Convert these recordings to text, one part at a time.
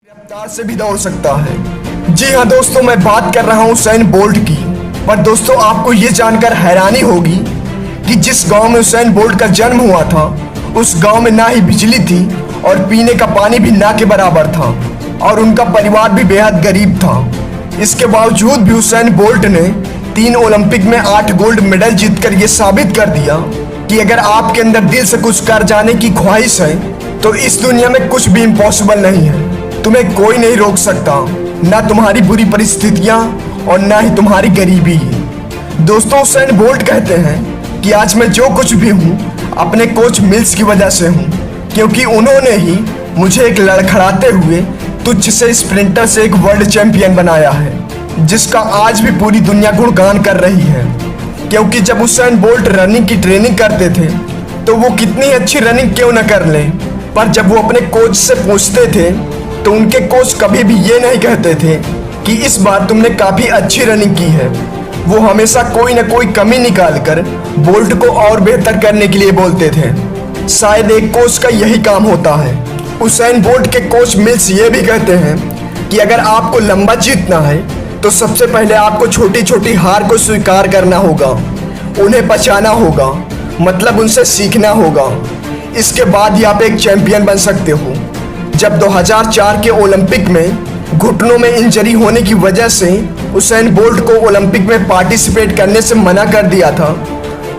रफ्तार से भी दौड़ सकता है। जी हाँ दोस्तों, मैं बात कर रहा हूँ उसैन बोल्ट की। पर दोस्तों, आपको ये जानकर हैरानी होगी कि जिस गांव में उसैन बोल्ट का जन्म हुआ था, उस गांव में ना ही बिजली थी और पीने का पानी भी ना के बराबर था, और उनका परिवार भी बेहद गरीब था। इसके बावजूद भी उसैन बोल्ट ने 3 ओलंपिक में 8 गोल्ड मेडल जीतकर ये साबित कर दिया कि अगर आपके अंदर दिल से कुछ कर जाने की ख्वाहिश है तो इस दुनिया में कुछ भी इम्पॉसिबल नहीं है। तुम्हें कोई नहीं रोक सकता, ना तुम्हारी बुरी परिस्थितियां और ना ही तुम्हारी गरीबी। दोस्तों, उसैन बोल्ट कहते हैं कि आज मैं जो कुछ भी हूँ अपने कोच मिल्स की वजह से हूँ, क्योंकि उन्होंने ही मुझे एक लड़खड़ाते हुए तुच्छ से स्प्रिंटर से एक वर्ल्ड चैंपियन बनाया है, जिसका आज भी पूरी दुनिया गुणगान कर रही है। क्योंकि जब उसैन बोल्ट रनिंग की ट्रेनिंग करते थे तो वो कितनी अच्छी रनिंग क्यों न कर लें, पर जब वो अपने कोच से पूछते थे तो उनके कोच कभी भी ये नहीं कहते थे कि इस बार तुमने काफ़ी अच्छी रनिंग की है। वो हमेशा कोई ना कोई कमी निकाल कर बोल्ट को और बेहतर करने के लिए बोलते थे। शायद एक कोच का यही काम होता है। उसैन बोल्ट के कोच मिल्स ये भी कहते हैं कि अगर आपको लंबा जीतना है तो सबसे पहले आपको छोटी छोटी हार को स्वीकार करना होगा, उन्हें पहचाना होगा, मतलब उनसे सीखना होगा। इसके बाद ही आप एक चैंपियन बन सकते हो। जब 2004 के ओलंपिक में घुटनों में इंजरी होने की वजह से उसैन बोल्ट को ओलंपिक में पार्टिसिपेट करने से मना कर दिया था,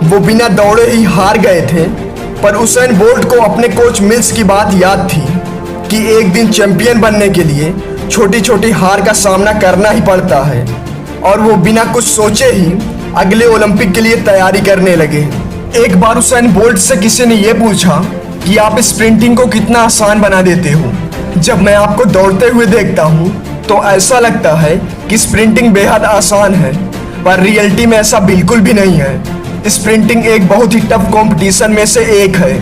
वो बिना दौड़े ही हार गए थे। पर उसैन बोल्ट को अपने कोच मिल्स की बात याद थी कि एक दिन चैंपियन बनने के लिए छोटी छोटी हार का सामना करना ही पड़ता है, और वो बिना कुछ सोचे ही अगले ओलंपिक के लिए तैयारी करने लगे। एक बार उसैन बोल्ट से किसी ने ये पूछा कि आप स्प्रिंटिंग को कितना आसान बना देते हो। जब मैं आपको दौड़ते हुए देखता हूँ तो ऐसा लगता है कि स्प्रिंटिंग बेहद आसान है, पर रियलिटी में ऐसा बिल्कुल भी नहीं है। स्प्रिंटिंग एक बहुत ही टफ कंपटीशन में से एक है।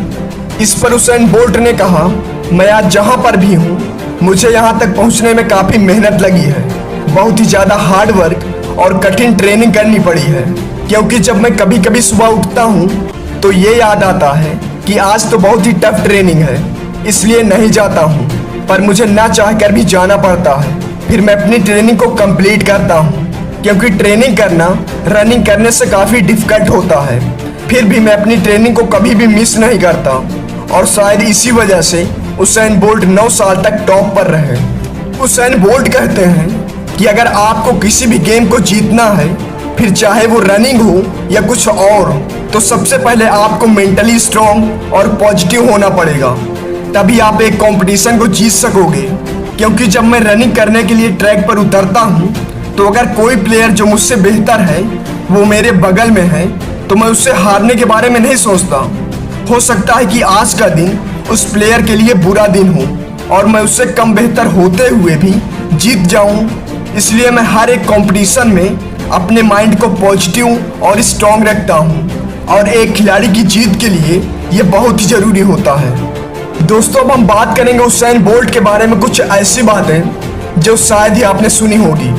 इस पर उसैन बोल्ट ने कहा, मैं आज जहाँ पर भी हूँ मुझे यहाँ तक पहुँचने में काफ़ी मेहनत लगी है, बहुत ही ज़्यादा हार्ड वर्क और कठिन ट्रेनिंग करनी पड़ी है। क्योंकि जब मैं कभी कभी सुबह उठता हूँ तो ये याद आता है कि आज तो बहुत ही टफ ट्रेनिंग है, इसलिए नहीं जाता हूँ, पर मुझे ना चाहकर भी जाना पड़ता है। फिर मैं अपनी ट्रेनिंग को कंप्लीट करता हूँ, क्योंकि ट्रेनिंग करना रनिंग करने से काफ़ी डिफिकल्ट होता है। फिर भी मैं अपनी ट्रेनिंग को कभी भी मिस नहीं करता, और शायद इसी वजह से उसैन बोल्ट 9 साल तक टॉप पर रहे। उसैन बोल्ट कहते हैं कि अगर आपको किसी भी गेम को जीतना है, फिर चाहे वो रनिंग हो या कुछ और, तो सबसे पहले आपको मेंटली स्ट्रॉन्ग और पॉजिटिव होना पड़ेगा, तभी आप एक कंपटीशन को जीत सकोगे। क्योंकि जब मैं रनिंग करने के लिए ट्रैक पर उतरता हूँ तो अगर कोई प्लेयर जो मुझसे बेहतर है वो मेरे बगल में है तो मैं उससे हारने के बारे में नहीं सोचता। हो सकता है कि आज का दिन उस प्लेयर के लिए बुरा दिन हो और मैं उससे कम बेहतर होते हुए भी जीत जाऊं। इसलिए मैं हर एक कंपटीशन में अपने माइंड को पॉजिटिव और स्ट्रॉन्ग रखता हूं, और एक खिलाड़ी की जीत के लिए ये बहुत ही ज़रूरी होता है। दोस्तों, अब हम बात करेंगे उसैन बोल्ट के बारे में कुछ ऐसी बातें जो शायद ही आपने सुनी होगी।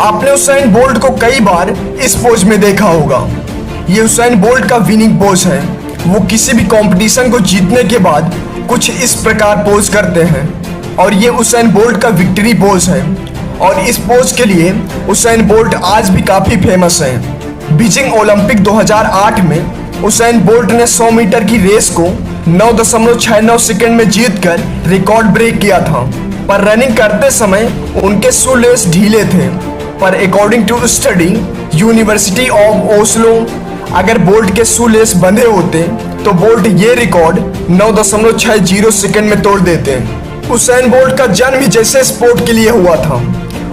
आपने उसैन बोल्ट को कई बार इस पोज में देखा होगा। ये उसैन बोल्ट का विनिंग पोज है। वो किसी भी कंपटीशन को जीतने के बाद कुछ इस प्रकार पोज करते हैं, और ये उसैन बोल्ट का विक्ट्री पोज है। और इस पोज के लिए उसैन बोल्ट आज भी काफ़ी फेमस है। बीजिंग ओलंपिक 2008 में उसैन बोल्ट ने 100 मीटर की रेस को 9.69 सेकंड में जीतकर रिकॉर्ड ब्रेक किया था। पर रनिंग करते समय उनके शू लेस ढीले थे। पर according to study university of Oslo, अगर बोल्ट के शू लेस बंधे होते तो बोल्ट ये रिकॉर्ड 9.60 सेकंड में तोड़ देते। उसैन बोल्ट का जन्म ही जैसे स्पोर्ट के लिए हुआ था।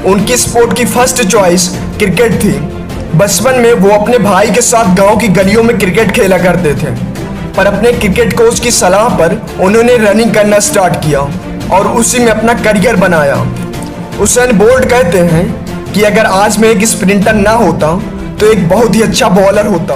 उनकी स्पोर्ट की फर्स्ट चॉइस क्रिकेट थी। बचपन में वो अपने भाई के साथ गांव की गलियों में क्रिकेट खेला करते थे, पर अपने क्रिकेट कोच की सलाह पर उन्होंने रनिंग करना स्टार्ट किया और उसी में अपना करियर बनाया। उसैन बोल्ट कहते हैं कि अगर आज मैं एक स्प्रिंटर ना होता तो एक बहुत ही अच्छा बॉलर होता।